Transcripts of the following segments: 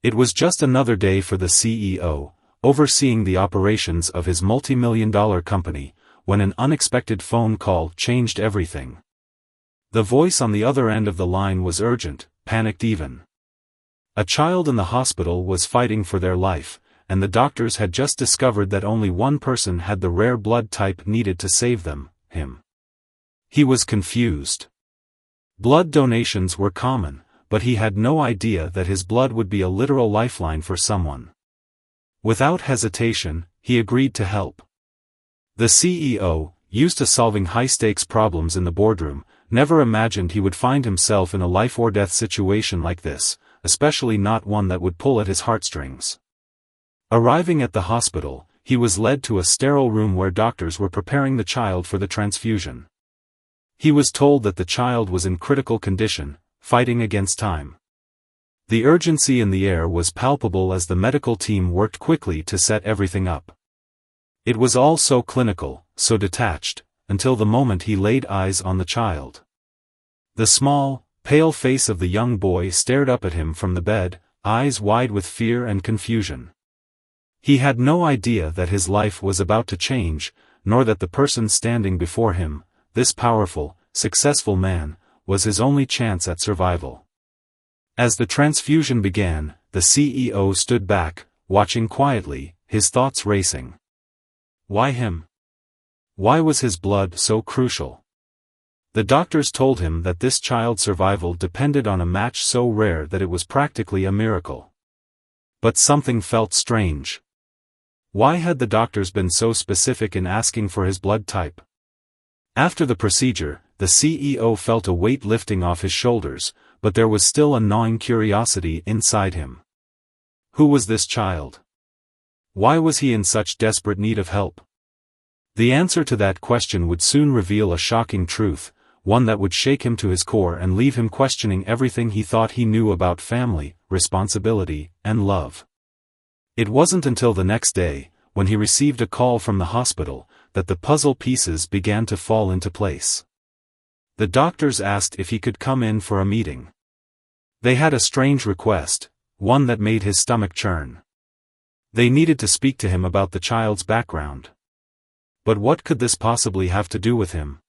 It was just another day for the CEO, overseeing the operations of his multi-million-dollar company, when an unexpected phone call changed everything. The voice on the other end of the line was urgent, panicked even. A child in the hospital was fighting for their life, and the doctors had just discovered that only one person had the rare blood type needed to save them, him. He was confused. Blood donations were common, but he had no idea that his blood would be a literal lifeline for someone. Without hesitation, he agreed to help. The CEO, used to solving high-stakes problems in the boardroom, never imagined he would find himself in a life-or-death situation like this, especially not one that would pull at his heartstrings. Arriving at the hospital, he was led to a sterile room where doctors were preparing the child for the transfusion. He was told that the child was in critical condition, fighting against time. The urgency in the air was palpable as the medical team worked quickly to set everything up. It was all so clinical, so detached, until the moment he laid eyes on the child. The small, pale face of the young boy stared up at him from the bed, eyes wide with fear and confusion. He had no idea that his life was about to change, nor that the person standing before him, this powerful, successful man, was his only chance at survival. As the transfusion began, the CEO stood back, watching quietly, his thoughts racing. Why him? Why was his blood so crucial? The doctors told him that this child's survival depended on a match so rare that it was practically a miracle. But something felt strange. Why had the doctors been so specific in asking for his blood type? After the procedure, the CEO felt a weight lifting off his shoulders, but there was still a gnawing curiosity inside him. Who was this child? Why was he in such desperate need of help? The answer to that question would soon reveal a shocking truth, one that would shake him to his core and leave him questioning everything he thought he knew about family, responsibility, and love. It wasn't until the next day, when he received a call from the hospital, that the puzzle pieces began to fall into place. The doctors asked if he could come in for a meeting. They had a strange request, one that made his stomach churn. They needed to speak to him about the child's background. But what could this possibly have to do with him?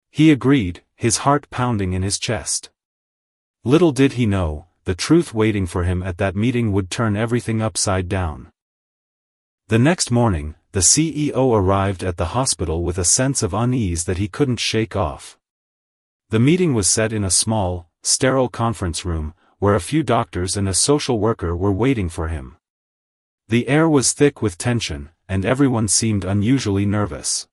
He agreed, his heart pounding in his chest. Little did he know, the truth waiting for him at that meeting would turn everything upside down. The next morning, the CEO arrived at the hospital with a sense of unease that he couldn't shake off. The meeting was set in a small, sterile conference room, where a few doctors and a social worker were waiting for him. The air was thick with tension, and everyone seemed unusually nervous.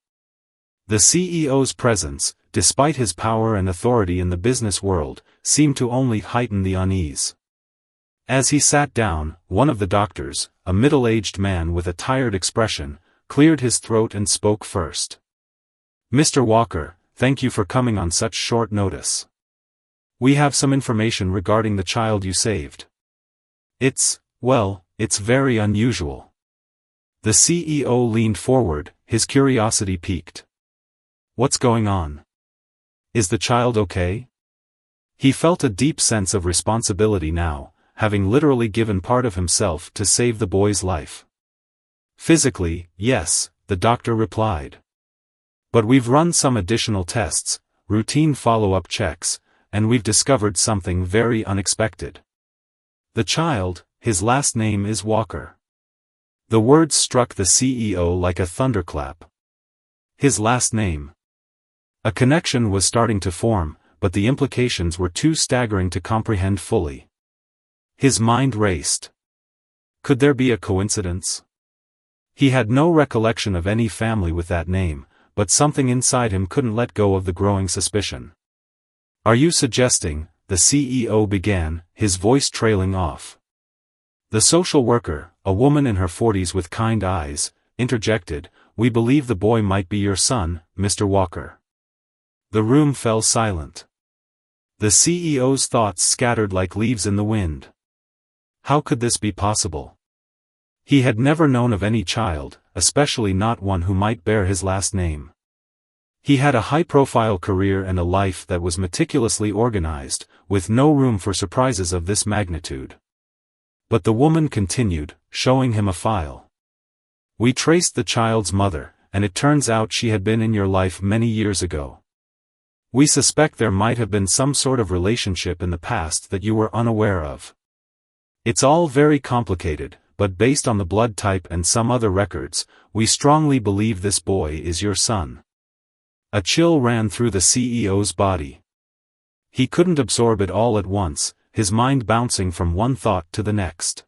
The CEO's presence, despite his power and authority in the business world, seemed to only heighten the unease. As he sat down, one of the doctors, a middle-aged man with a tired expression, cleared his throat and spoke first. "Mr. Walker, thank you for coming on such short notice. We have some information regarding the child you saved. It's very unusual." The CEO leaned forward, his curiosity piqued. "What's going on? Is the child okay?" He felt a deep sense of responsibility now, having literally given part of himself to save the boy's life. "Physically, yes," the doctor replied. "But we've run some additional tests, routine follow-up checks, and we've discovered something very unexpected. The child, his last name is Walker." The words struck the CEO like a thunderclap. His last name. A connection was starting to form, but the implications were too staggering to comprehend fully. His mind raced. Could there be a coincidence? He had no recollection of any family with that name, but something inside him couldn't let go of the growing suspicion. "Are you suggesting," the CEO began, his voice trailing off. The social worker, a woman in her 40s with kind eyes, interjected, "We believe the boy might be your son, Mr. Walker." The room fell silent. The CEO's thoughts scattered like leaves in the wind. How could this be possible? He had never known of any child, especially not one who might bear his last name. He had a high-profile career and a life that was meticulously organized, with no room for surprises of this magnitude. But the woman continued, showing him a file. "We traced the child's mother, and it turns out she had been in your life many years ago. We suspect there might have been some sort of relationship in the past that you were unaware of. It's all very complicated, but based on the blood type and some other records, we strongly believe this boy is your son." A chill ran through the CEO's body. He couldn't absorb it all at once, his mind bouncing from one thought to the next.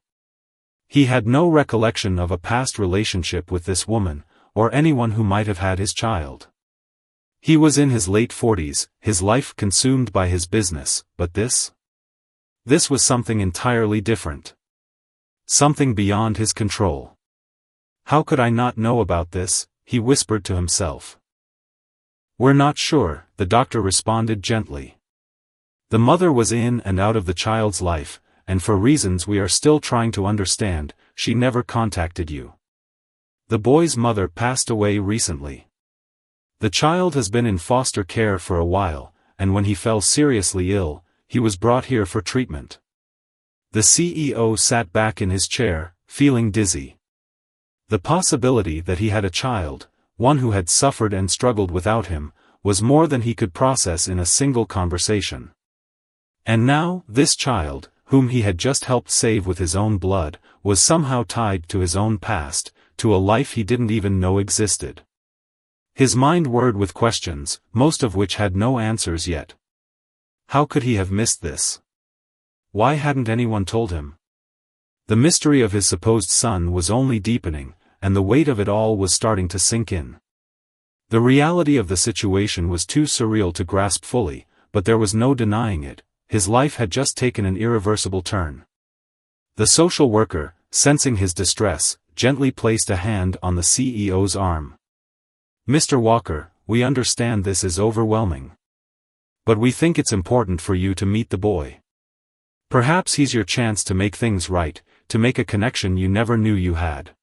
He had no recollection of a past relationship with this woman, or anyone who might have had his child. He was in his late 40s, his life consumed by his business, but this? This was something entirely different. Something beyond his control. "How could I not know about this?" he whispered to himself. "We're not sure," the doctor responded gently. "The mother was in and out of the child's life, and for reasons we are still trying to understand, she never contacted you. The boy's mother passed away recently. The child has been in foster care for a while, and when he fell seriously ill, he was brought here for treatment." The CEO sat back in his chair, feeling dizzy. The possibility that he had a child, one who had suffered and struggled without him, was more than he could process in a single conversation. And now, this child, whom he had just helped save with his own blood, was somehow tied to his own past, to a life he didn't even know existed. His mind whirred with questions, most of which had no answers yet. How could he have missed this? Why hadn't anyone told him? The mystery of his supposed son was only deepening, and the weight of it all was starting to sink in. The reality of the situation was too surreal to grasp fully, but there was no denying it. His life had just taken an irreversible turn. The social worker, sensing his distress, gently placed a hand on the CEO's arm. "Mr. Walker, we understand this is overwhelming. But we think it's important for you to meet the boy. Perhaps he's your chance to make things right, to make a connection you never knew you had."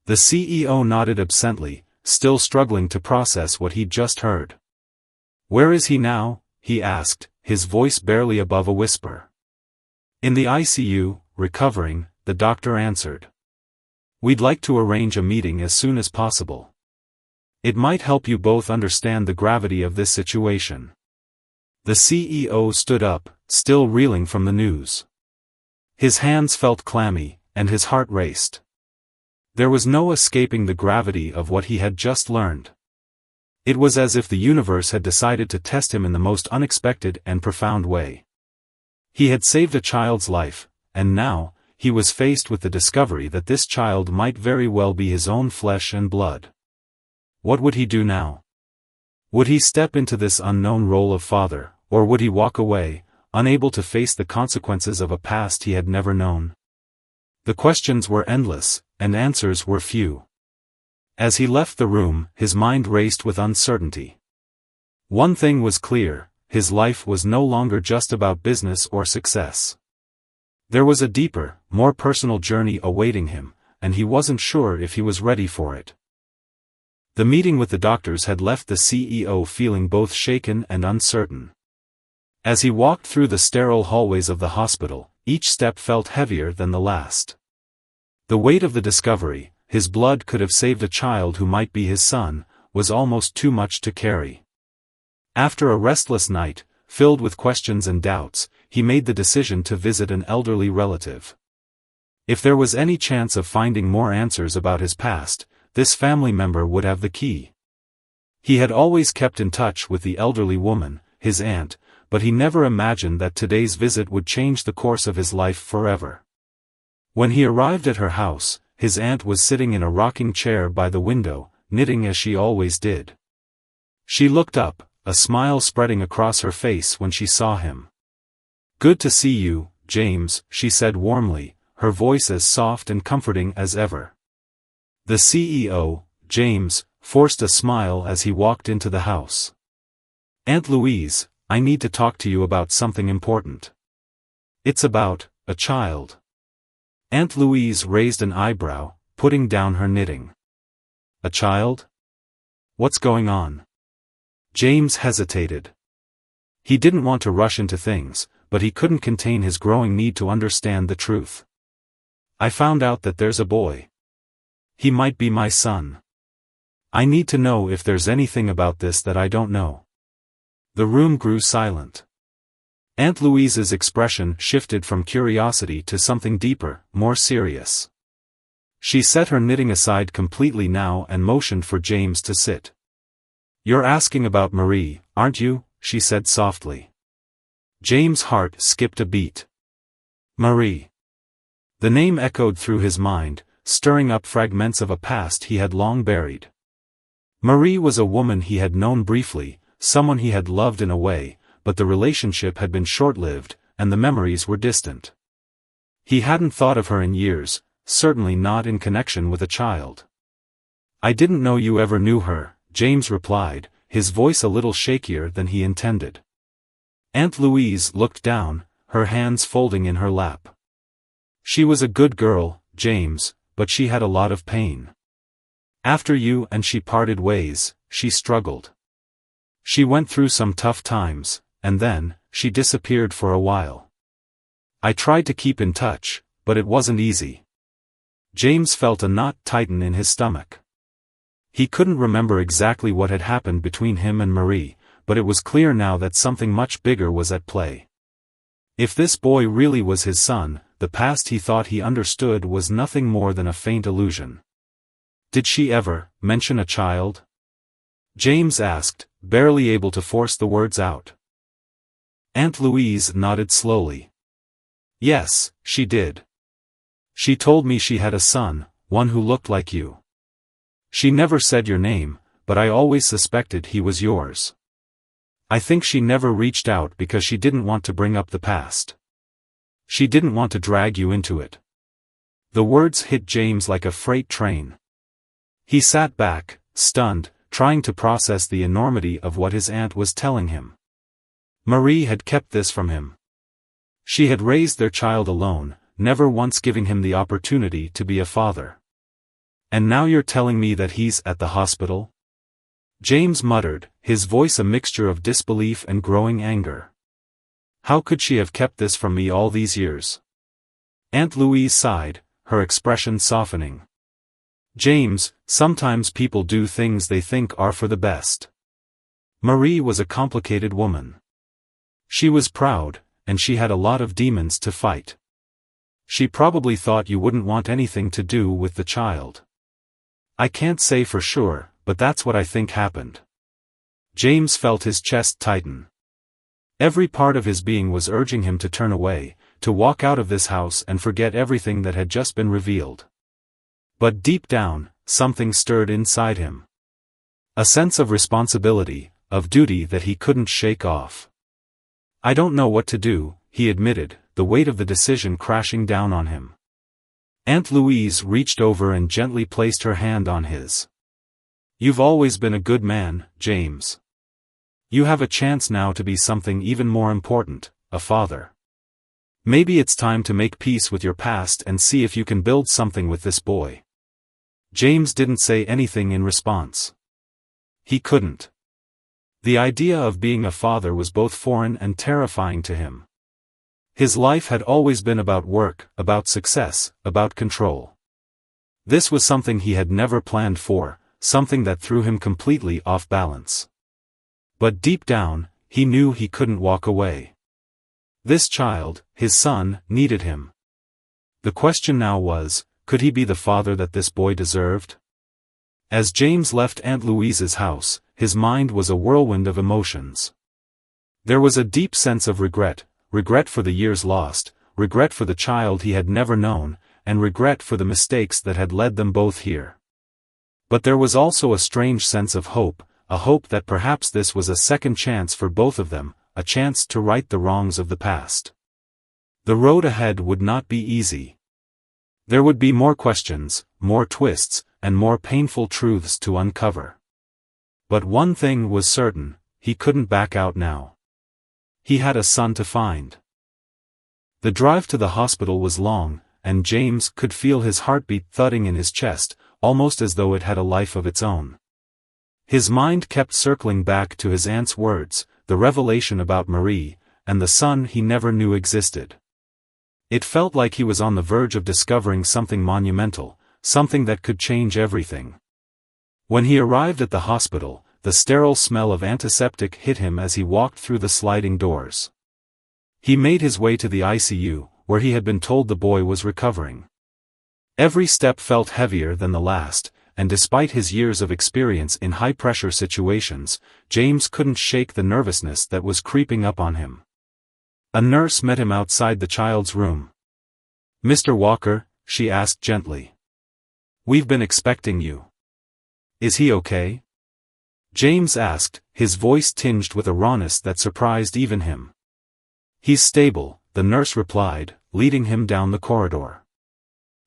The CEO nodded absently, still struggling to process what he'd just heard. "Where is he now?" he asked, his voice barely above a whisper. "In the ICU, recovering," the doctor answered. "We'd like to arrange a meeting as soon as possible. It might help you both understand the gravity of this situation." The CEO stood up, still reeling from the news. His hands felt clammy, and his heart raced. There was no escaping the gravity of what he had just learned. It was as if the universe had decided to test him in the most unexpected and profound way. He had saved a child's life, and now, he was faced with the discovery that this child might very well be his own flesh and blood. What would he do now? Would he step into this unknown role of father, or would he walk away, unable to face the consequences of a past he had never known? The questions were endless, and answers were few. As he left the room, his mind raced with uncertainty. One thing was clear, his life was no longer just about business or success. There was a deeper, more personal journey awaiting him, and he wasn't sure if he was ready for it. The meeting with the doctors had left the CEO feeling both shaken and uncertain. As he walked through the sterile hallways of the hospital, each step felt heavier than the last. The weight of the discovery, his blood could have saved a child who might be his son, was almost too much to carry. After a restless night, filled with questions and doubts, he made the decision to visit an elderly relative. If there was any chance of finding more answers about his past, this family member would have the key. He had always kept in touch with the elderly woman, his aunt, but he never imagined that today's visit would change the course of his life forever. When he arrived at her house, his aunt was sitting in a rocking chair by the window, knitting as she always did. She looked up, a smile spreading across her face when she saw him. "Good to see you, James," she said warmly, her voice as soft and comforting as ever. The CEO, James, forced a smile as he walked into the house. "Aunt Louise, I need to talk to you about something important." "It's about a child." Aunt Louise raised an eyebrow, putting down her knitting. "A child? What's going on?" James hesitated. He didn't want to rush into things, but he couldn't contain his growing need to understand the truth. I found out that there's a boy. He might be my son. I need to know if there's anything about this that I don't know." The room grew silent. Aunt Louise's expression shifted from curiosity to something deeper, more serious. She set her knitting aside completely now and motioned for James to sit. "You're asking about Marie, aren't you?" she said softly. James' heart skipped a beat. Marie. The name echoed through his mind, stirring up fragments of a past he had long buried. Marie was a woman he had known briefly, someone he had loved in a way, but the relationship had been short-lived, and the memories were distant. He hadn't thought of her in years, certainly not in connection with a child. "I didn't know you ever knew her," James replied, his voice a little shakier than he intended. Aunt Louise looked down, her hands folding in her lap. "She was a good girl, James, but she had a lot of pain. After you and she parted ways, she struggled. She went through some tough times, and then, she disappeared for a while. I tried to keep in touch, but it wasn't easy." James felt a knot tighten in his stomach. He couldn't remember exactly what had happened between him and Marie, but it was clear now that something much bigger was at play. If this boy really was his son, the past he thought he understood was nothing more than a faint illusion. "Did she ever mention a child?" James asked, barely able to force the words out. Aunt Louise nodded slowly. "Yes, she did. She told me she had a son, one who looked like you. She never said your name, but I always suspected he was yours. I think she never reached out because she didn't want to bring up the past. She didn't want to drag you into it." The words hit James like a freight train. He sat back, stunned, trying to process the enormity of what his aunt was telling him. Marie had kept this from him. She had raised their child alone, never once giving him the opportunity to be a father. "And now you're telling me that he's at the hospital?" James muttered, his voice a mixture of disbelief and growing anger. "How could she have kept this from me all these years?" Aunt Louise sighed, her expression softening. "James, sometimes people do things they think are for the best. Marie was a complicated woman. She was proud, and she had a lot of demons to fight. She probably thought you wouldn't want anything to do with the child. I can't say for sure, but that's what I think happened." James felt his chest tighten. Every part of his being was urging him to turn away, to walk out of this house and forget everything that had just been revealed. But deep down, something stirred inside him. A sense of responsibility, of duty that he couldn't shake off. "I don't know what to do," he admitted, the weight of the decision crashing down on him. Aunt Louise reached over and gently placed her hand on his. "You've always been a good man, James. You have a chance now to be something even more important, a father. Maybe it's time to make peace with your past and see if you can build something with this boy." James didn't say anything in response. He couldn't. The idea of being a father was both foreign and terrifying to him. His life had always been about work, about success, about control. This was something he had never planned for, something that threw him completely off balance. But deep down, he knew he couldn't walk away. This child, his son, needed him. The question now was, could he be the father that this boy deserved? As James left Aunt Louise's house, his mind was a whirlwind of emotions. There was a deep sense of regret, regret for the years lost, regret for the child he had never known, and regret for the mistakes that had led them both here. But there was also a strange sense of hope, a hope that perhaps this was a second chance for both of them, a chance to right the wrongs of the past. The road ahead would not be easy. There would be more questions, more twists, and more painful truths to uncover. But one thing was certain, he couldn't back out now. He had a son to find. The drive to the hospital was long, and James could feel his heartbeat thudding in his chest, almost as though it had a life of its own. His mind kept circling back to his aunt's words, the revelation about Marie, and the son he never knew existed. It felt like he was on the verge of discovering something monumental, something that could change everything. When he arrived at the hospital, the sterile smell of antiseptic hit him as he walked through the sliding doors. He made his way to the ICU, where he had been told the boy was recovering. Every step felt heavier than the last, and despite his years of experience in high-pressure situations, James couldn't shake the nervousness that was creeping up on him. A nurse met him outside the child's room. "Mr. Walker," she asked gently. "We've been expecting you." "Is he okay?" James asked, his voice tinged with a rawness that surprised even him. "He's stable," the nurse replied, leading him down the corridor.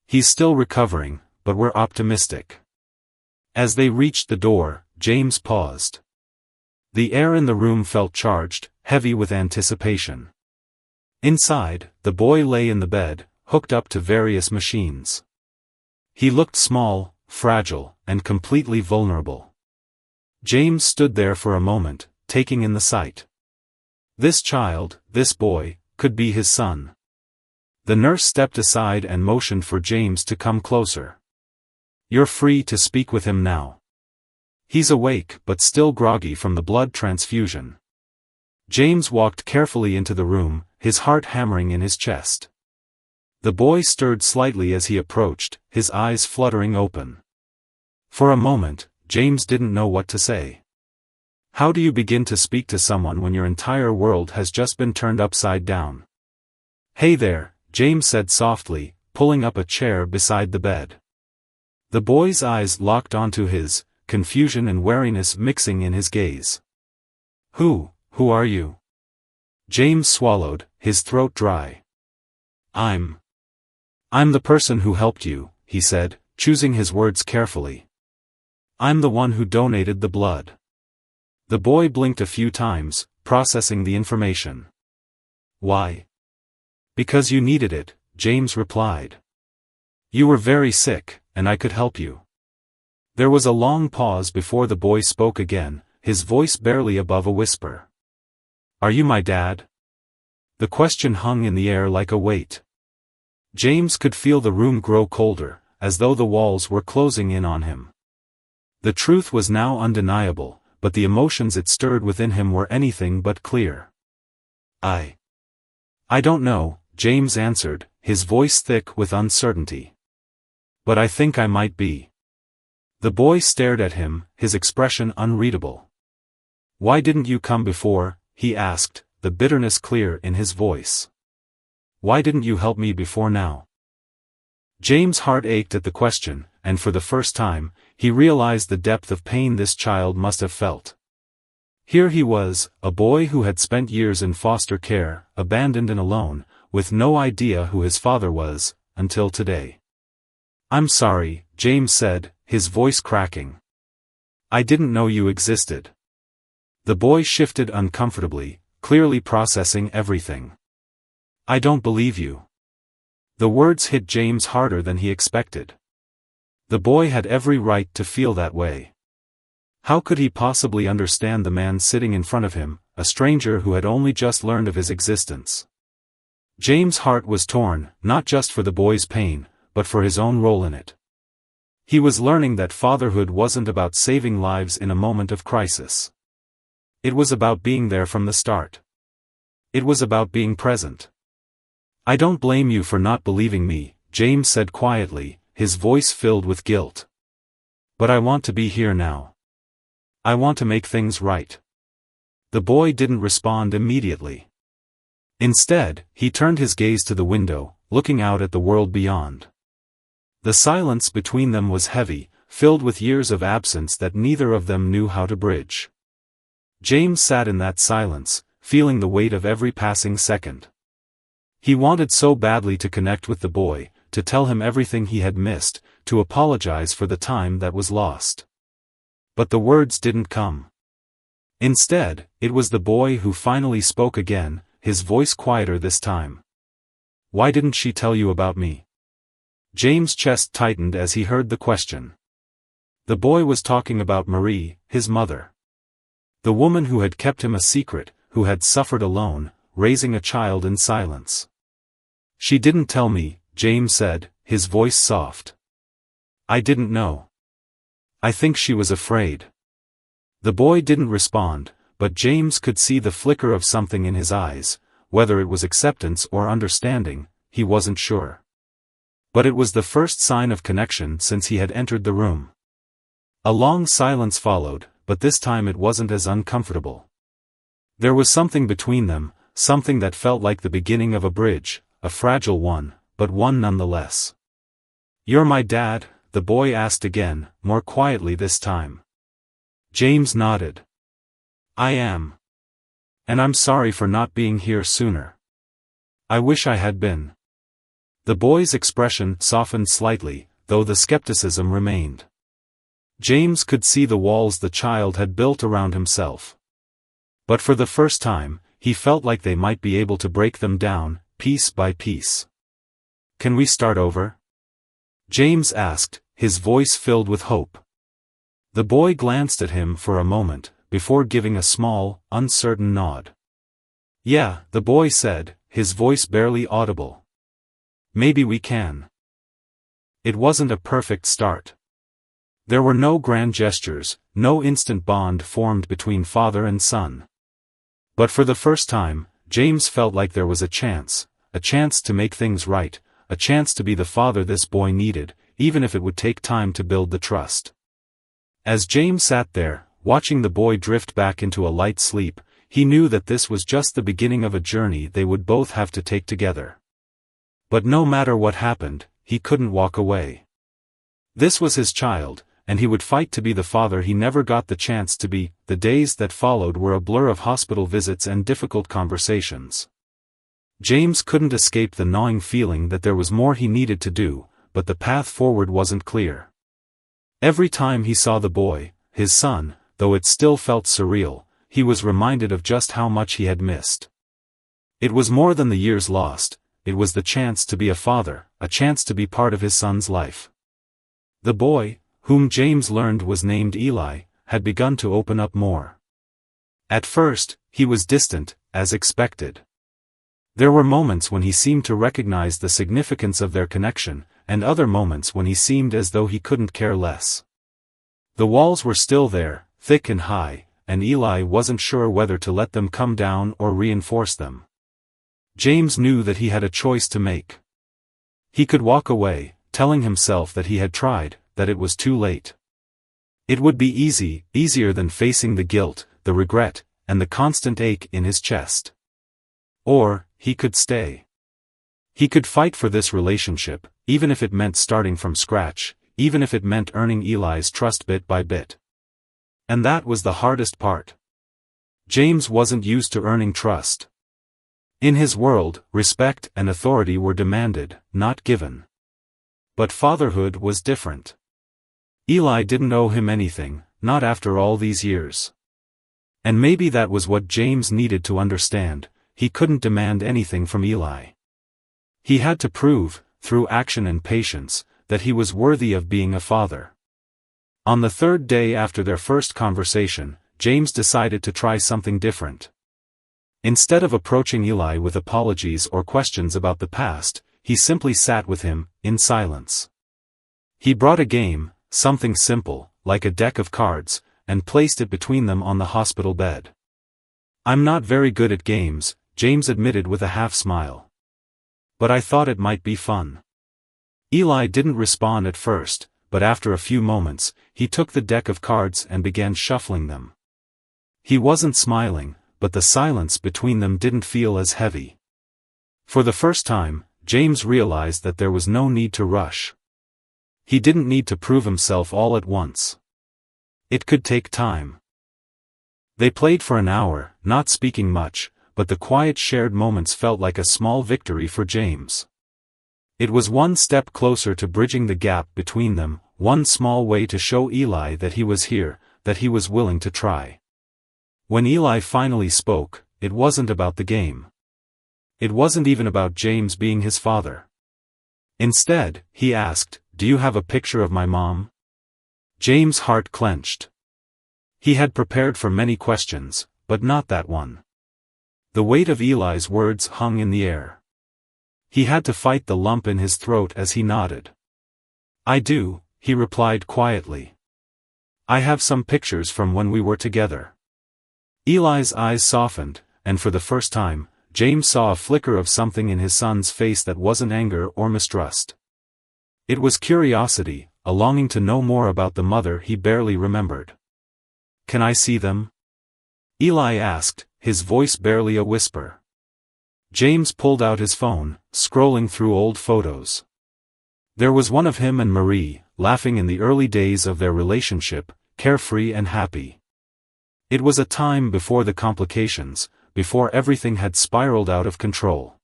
"He's still recovering, but we're optimistic." As they reached the door, James paused. The air in the room felt charged, heavy with anticipation. Inside, the boy lay in the bed, hooked up to various machines. He looked small, fragile, and completely vulnerable. James stood there for a moment, taking in the sight. This child, this boy, could be his son. The nurse stepped aside and motioned for James to come closer. "You're free to speak with him now. He's awake but still groggy from the blood transfusion." James walked carefully into the room, his heart hammering in his chest. The boy stirred slightly as he approached, his eyes fluttering open. For a moment, James didn't know what to say. How do you begin to speak to someone when your entire world has just been turned upside down? "Hey there," James said softly, pulling up a chair beside the bed. The boy's eyes locked onto his, confusion and wariness mixing in his gaze. Who are you?" James swallowed, his throat dry. I'm the person who helped you," he said, choosing his words carefully. "I'm the one who donated the blood." The boy blinked a few times, processing the information. "Why?" "Because you needed it," James replied. "You were very sick, and I could help you." There was a long pause before the boy spoke again, his voice barely above a whisper. "Are you my dad?" The question hung in the air like a weight. James could feel the room grow colder, as though the walls were closing in on him. The truth was now undeniable, but the emotions it stirred within him were anything but clear. I don't know," James answered, his voice thick with uncertainty. "But I think I might be." The boy stared at him, his expression unreadable. "Why didn't you come before?" he asked, the bitterness clear in his voice. "Why didn't you help me before now?" James' heart ached at the question, and for the first time, he realized the depth of pain this child must have felt. Here he was, a boy who had spent years in foster care, abandoned and alone, with no idea who his father was, until today. "I'm sorry," James said, his voice cracking. "I didn't know you existed." The boy shifted uncomfortably, clearly processing everything. "I don't believe you." The words hit James harder than he expected. The boy had every right to feel that way. How could he possibly understand the man sitting in front of him, a stranger who had only just learned of his existence? James' heart was torn, not just for the boy's pain, but for his own role in it. He was learning that fatherhood wasn't about saving lives in a moment of crisis. It was about being there from the start. It was about being present. "I don't blame you for not believing me," James said quietly, his voice filled with guilt. "But I want to be here now. I want to make things right." The boy didn't respond immediately. Instead, he turned his gaze to the window, looking out at the world beyond. The silence between them was heavy, filled with years of absence that neither of them knew how to bridge. James sat in that silence, feeling the weight of every passing second. He wanted so badly to connect with the boy, to tell him everything he had missed, to apologize for the time that was lost. But the words didn't come. Instead, it was the boy who finally spoke again, his voice quieter this time. "Why didn't she tell you about me?" James' chest tightened as he heard the question. The boy was talking about Marie, his mother. The woman who had kept him a secret, who had suffered alone, raising a child in silence. She didn't tell me, James said, his voice soft. I didn't know. I think she was afraid. The boy didn't respond, but James could see the flicker of something in his eyes, whether it was acceptance or understanding, he wasn't sure. But it was the first sign of connection since he had entered the room. A long silence followed, but this time it wasn't as uncomfortable. There was something between them, something that felt like the beginning of a bridge, a fragile one, but one nonetheless. "You're my dad?" the boy asked again, more quietly this time. James nodded. "I am. And I'm sorry for not being here sooner. I wish I had been." The boy's expression softened slightly, though the skepticism remained. James could see the walls the child had built around himself. But for the first time, he felt like they might be able to break them down, piece by piece. "Can we start over?" James asked, his voice filled with hope. The boy glanced at him for a moment, before giving a small, uncertain nod. "Yeah," the boy said, his voice barely audible. "Maybe we can." It wasn't a perfect start. There were no grand gestures, no instant bond formed between father and son. But for the first time, James felt like there was a chance to make things right, a chance to be the father this boy needed, even if it would take time to build the trust. As James sat there, watching the boy drift back into a light sleep, he knew that this was just the beginning of a journey they would both have to take together. But no matter what happened, he couldn't walk away. This was his child, and he would fight to be the father he never got the chance to be. The days that followed were a blur of hospital visits and difficult conversations. James couldn't escape the gnawing feeling that there was more he needed to do, but the path forward wasn't clear. Every time he saw the boy, his son, though it still felt surreal, he was reminded of just how much he had missed. It was more than the years lost, it was the chance to be a father, a chance to be part of his son's life. The boy, whom James learned was named Eli, had begun to open up more. At first, he was distant, as expected. There were moments when he seemed to recognize the significance of their connection, and other moments when he seemed as though he couldn't care less. The walls were still there, thick and high, and Eli wasn't sure whether to let them come down or reinforce them. James knew that he had a choice to make. He could walk away, telling himself that he had tried, that it was too late. It would be easier than facing the guilt, the regret, and the constant ache in his chest. Or, he could stay. He could fight for this relationship, even if it meant starting from scratch, even if it meant earning Eli's trust bit by bit. And that was the hardest part. James wasn't used to earning trust. In his world, respect and authority were demanded, not given. But fatherhood was different. Eli didn't owe him anything, not after all these years. And maybe that was what James needed to understand. He couldn't demand anything from Eli. He had to prove, through action and patience, that he was worthy of being a father. On the third day after their first conversation, James decided to try something different. Instead of approaching Eli with apologies or questions about the past, he simply sat with him, in silence. He brought a game, something simple, like a deck of cards, and placed it between them on the hospital bed. "I'm not very good at games," James admitted with a half-smile. "But I thought it might be fun." Eli didn't respond at first, but after a few moments, he took the deck of cards and began shuffling them. He wasn't smiling, but the silence between them didn't feel as heavy. For the first time, James realized that there was no need to rush. He didn't need to prove himself all at once. It could take time. They played for an hour, not speaking much, but the quiet shared moments felt like a small victory for James. It was one step closer to bridging the gap between them, one small way to show Eli that he was here, that he was willing to try. When Eli finally spoke, it wasn't about the game. It wasn't even about James being his father. Instead, he asked, "Do you have a picture of my mom?" James' heart clenched. He had prepared for many questions, but not that one. The weight of Eli's words hung in the air. He had to fight the lump in his throat as he nodded. "I do," he replied quietly. "I have some pictures from when we were together." Eli's eyes softened, and for the first time, James saw a flicker of something in his son's face that wasn't anger or mistrust. It was curiosity, a longing to know more about the mother he barely remembered. "Can I see them?" Eli asked, his voice barely a whisper. James pulled out his phone, scrolling through old photos. There was one of him and Marie, laughing in the early days of their relationship, carefree and happy. It was a time before the complications, before everything had spiraled out of control.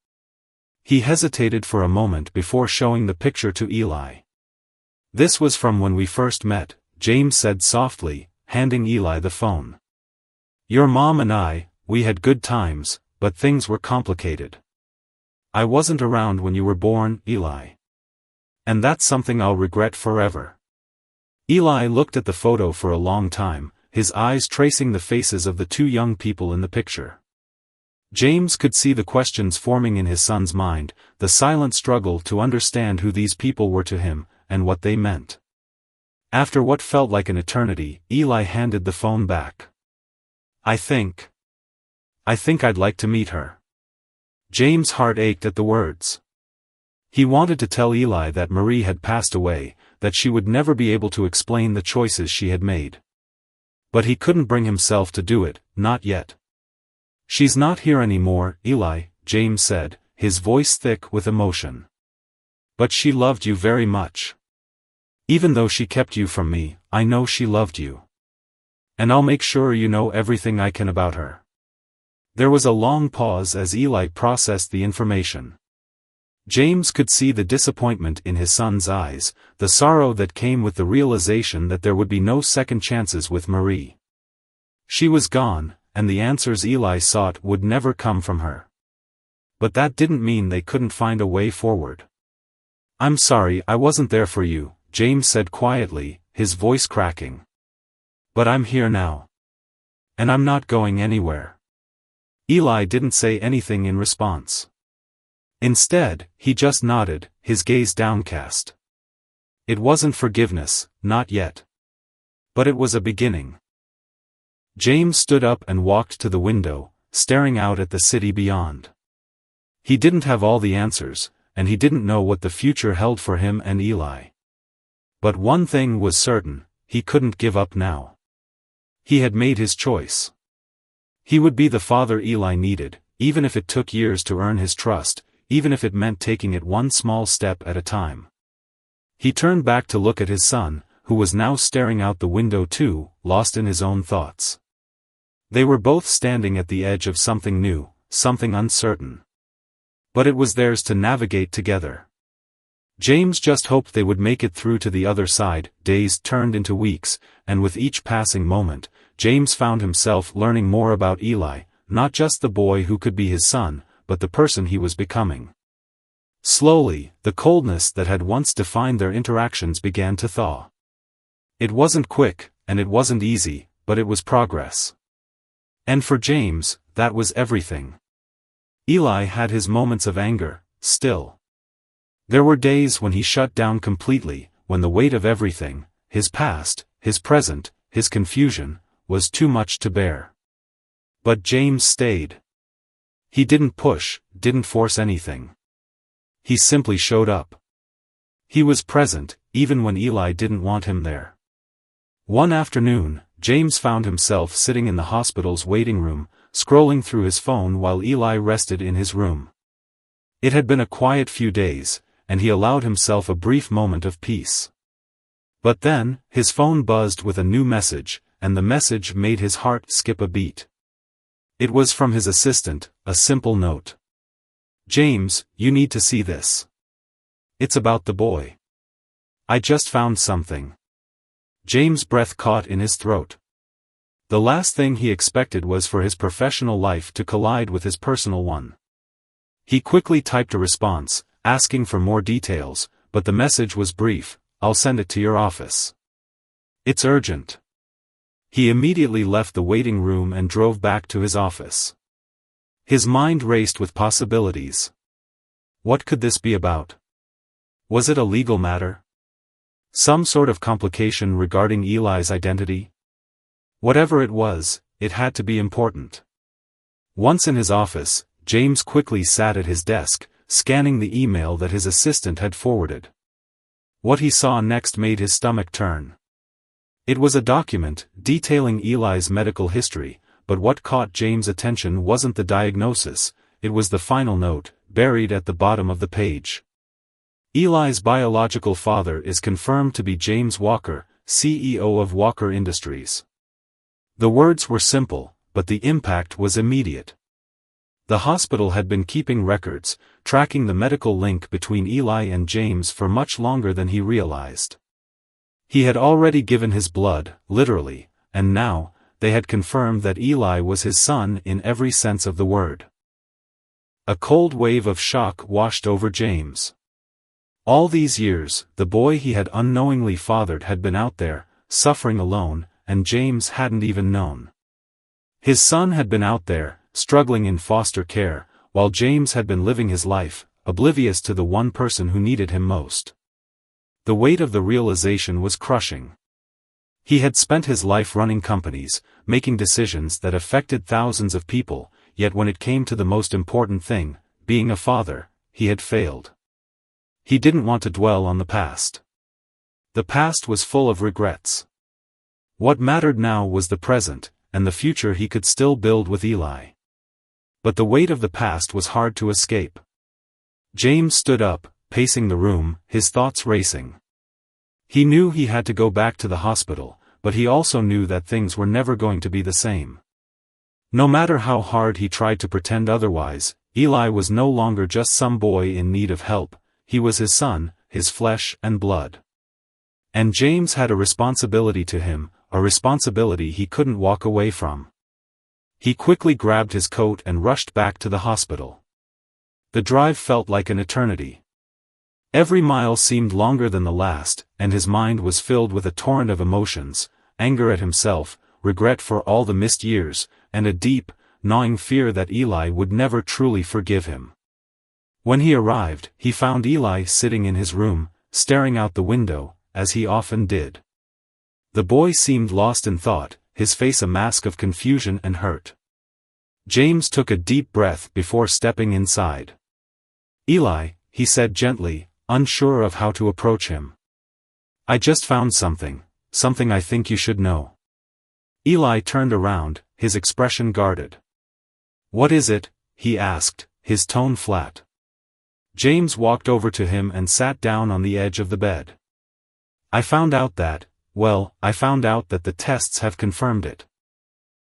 He hesitated for a moment before showing the picture to Eli. "This was from when we first met," James said softly, handing Eli the phone. "Your mom and I, we had good times, but things were complicated. I wasn't around when you were born, Eli. And that's something I'll regret forever." Eli looked at the photo for a long time, his eyes tracing the faces of the two young people in the picture. James could see the questions forming in his son's mind, the silent struggle to understand who these people were to him, and what they meant. After what felt like an eternity, Eli handed the phone back. I think I'd like to meet her." James' heart ached at the words. He wanted to tell Eli that Marie had passed away, that she would never be able to explain the choices she had made. But he couldn't bring himself to do it, not yet. "She's not here anymore, Eli," James said, his voice thick with emotion. "But she loved you very much. Even though she kept you from me, I know she loved you. And I'll make sure you know everything I can about her." There was a long pause as Eli processed the information. James could see the disappointment in his son's eyes, the sorrow that came with the realization that there would be no second chances with Marie. She was gone, and the answers Eli sought would never come from her. But that didn't mean they couldn't find a way forward. "I'm sorry I wasn't there for you," James said quietly, his voice cracking. "But I'm here now. And I'm not going anywhere." Eli didn't say anything in response. Instead, he just nodded, his gaze downcast. It wasn't forgiveness, not yet. But it was a beginning. James stood up and walked to the window, staring out at the city beyond. He didn't have all the answers, and he didn't know what the future held for him and Eli. But one thing was certain, he couldn't give up now. He had made his choice. He would be the father Eli needed, even if it took years to earn his trust, even if it meant taking it one small step at a time. He turned back to look at his son, who was now staring out the window too, lost in his own thoughts. They were both standing at the edge of something new, something uncertain. But it was theirs to navigate together. James just hoped they would make it through to the other side. Days turned into weeks, and with each passing moment, James found himself learning more about Eli, not just the boy who could be his son, but the person he was becoming. Slowly, the coldness that had once defined their interactions began to thaw. It wasn't quick, and it wasn't easy, but it was progress. And for James, that was everything. Eli had his moments of anger, still. There were days when he shut down completely, when the weight of everything, his past, his present, his confusion, was too much to bear. But James stayed. He didn't push, didn't force anything. He simply showed up. He was present, even when Eli didn't want him there. One afternoon, James found himself sitting in the hospital's waiting room, scrolling through his phone while Eli rested in his room. It had been a quiet few days, and he allowed himself a brief moment of peace. But then, his phone buzzed with a new message, and the message made his heart skip a beat. It was from his assistant, a simple note. "James, you need to see this. It's about the boy. I just found something." James' breath caught in his throat. The last thing he expected was for his professional life to collide with his personal one. He quickly typed a response, asking for more details, but the message was brief: "I'll send it to your office. It's urgent." He immediately left the waiting room and drove back to his office. His mind raced with possibilities. What could this be about? Was it a legal matter? Some sort of complication regarding Eli's identity? Whatever it was, it had to be important. Once in his office, James quickly sat at his desk, scanning the email that his assistant had forwarded. What he saw next made his stomach turn. It was a document detailing Eli's medical history, but what caught James' attention wasn't the diagnosis, it was the final note, buried at the bottom of the page. Eli's biological father is confirmed to be James Walker, CEO of Walker Industries. The words were simple, but the impact was immediate. The hospital had been keeping records, tracking the medical link between Eli and James for much longer than he realized. He had already given his blood, literally, and now, they had confirmed that Eli was his son in every sense of the word. A cold wave of shock washed over James. All these years, the boy he had unknowingly fathered had been out there, suffering alone, and James hadn't even known. His son had been out there, struggling in foster care, while James had been living his life, oblivious to the one person who needed him most. The weight of the realization was crushing. He had spent his life running companies, making decisions that affected thousands of people, yet when it came to the most important thing, being a father, he had failed. He didn't want to dwell on the past. The past was full of regrets. What mattered now was the present, and the future he could still build with Eli. But the weight of the past was hard to escape. James stood up, pacing the room, his thoughts racing. He knew he had to go back to the hospital, but he also knew that things were never going to be the same. No matter how hard he tried to pretend otherwise, Eli was no longer just some boy in need of help, he was his son, his flesh and blood. And James had a responsibility to him, a responsibility he couldn't walk away from. He quickly grabbed his coat and rushed back to the hospital. The drive felt like an eternity. Every mile seemed longer than the last, and his mind was filled with a torrent of emotions, anger at himself, regret for all the missed years, and a deep, gnawing fear that Eli would never truly forgive him. When he arrived, he found Eli sitting in his room, staring out the window, as he often did. The boy seemed lost in thought, his face a mask of confusion and hurt. James took a deep breath before stepping inside. "Eli," he said gently, unsure of how to approach him. "I just found something I think you should know." Eli turned around, his expression guarded. "What is it?" he asked, his tone flat. James walked over to him and sat down on the edge of the bed. I found out that the tests have confirmed it.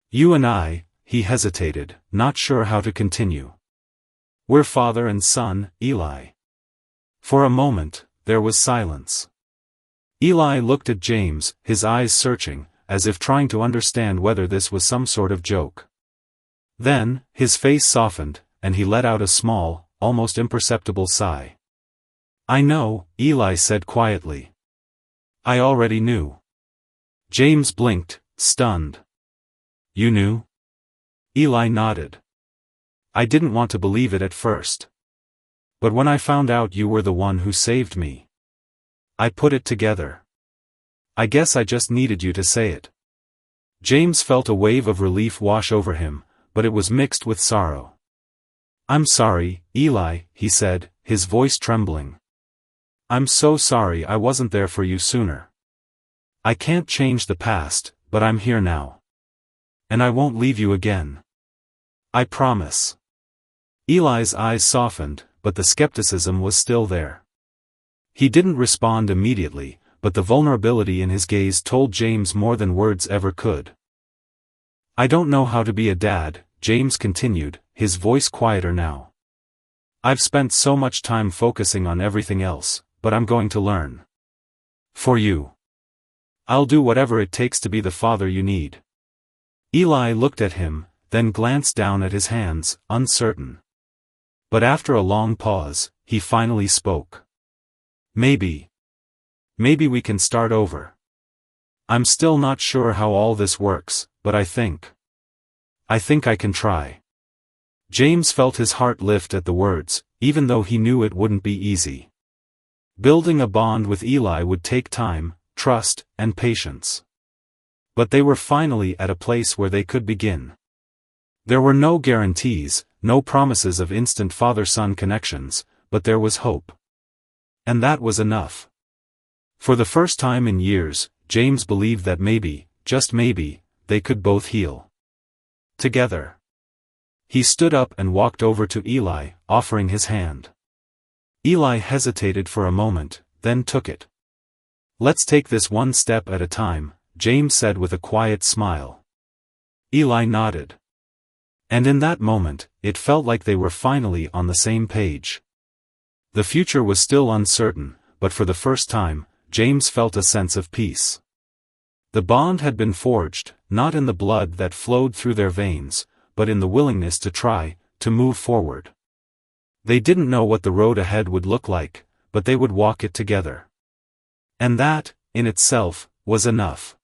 You and I," he hesitated, not sure how to continue. "We're father and son, Eli." For a moment, there was silence. Eli looked at James, his eyes searching, as if trying to understand whether this was some sort of joke. Then, his face softened, and he let out a small, almost imperceptible sigh. "I know," Eli said quietly. "I already knew." James blinked, stunned. "You knew?" Eli nodded. "I didn't want to believe it at first. But when I found out you were the one who saved me, I put it together. I guess I just needed you to say it." James felt a wave of relief wash over him, but it was mixed with sorrow. "I'm sorry, Eli," he said, his voice trembling. "I'm so sorry I wasn't there for you sooner. I can't change the past, but I'm here now. And I won't leave you again. I promise." Eli's eyes softened, but the skepticism was still there. He didn't respond immediately, but the vulnerability in his gaze told James more than words ever could. "I don't know how to be a dad," James continued, his voice quieter now. "I've spent so much time focusing on everything else, but I'm going to learn. For you. I'll do whatever it takes to be the father you need." Eli looked at him, then glanced down at his hands, uncertain. But after a long pause, he finally spoke. Maybe we can start over. I'm still not sure how all this works, but I think I can try." James felt his heart lift at the words, even though he knew it wouldn't be easy. Building a bond with Eli would take time, trust, and patience. But they were finally at a place where they could begin. There were no guarantees, no promises of instant father-son connections, but there was hope. And that was enough. For the first time in years, James believed that maybe, just maybe, they could both heal together. He stood up and walked over to Eli, offering his hand. Eli hesitated for a moment, then took it. "Let's take this one step at a time," James said with a quiet smile. Eli nodded. And in that moment, it felt like they were finally on the same page. The future was still uncertain, but for the first time, James felt a sense of peace. The bond had been forged, not in the blood that flowed through their veins, but in the willingness to try, to move forward. They didn't know what the road ahead would look like, but they would walk it together. And that, in itself, was enough.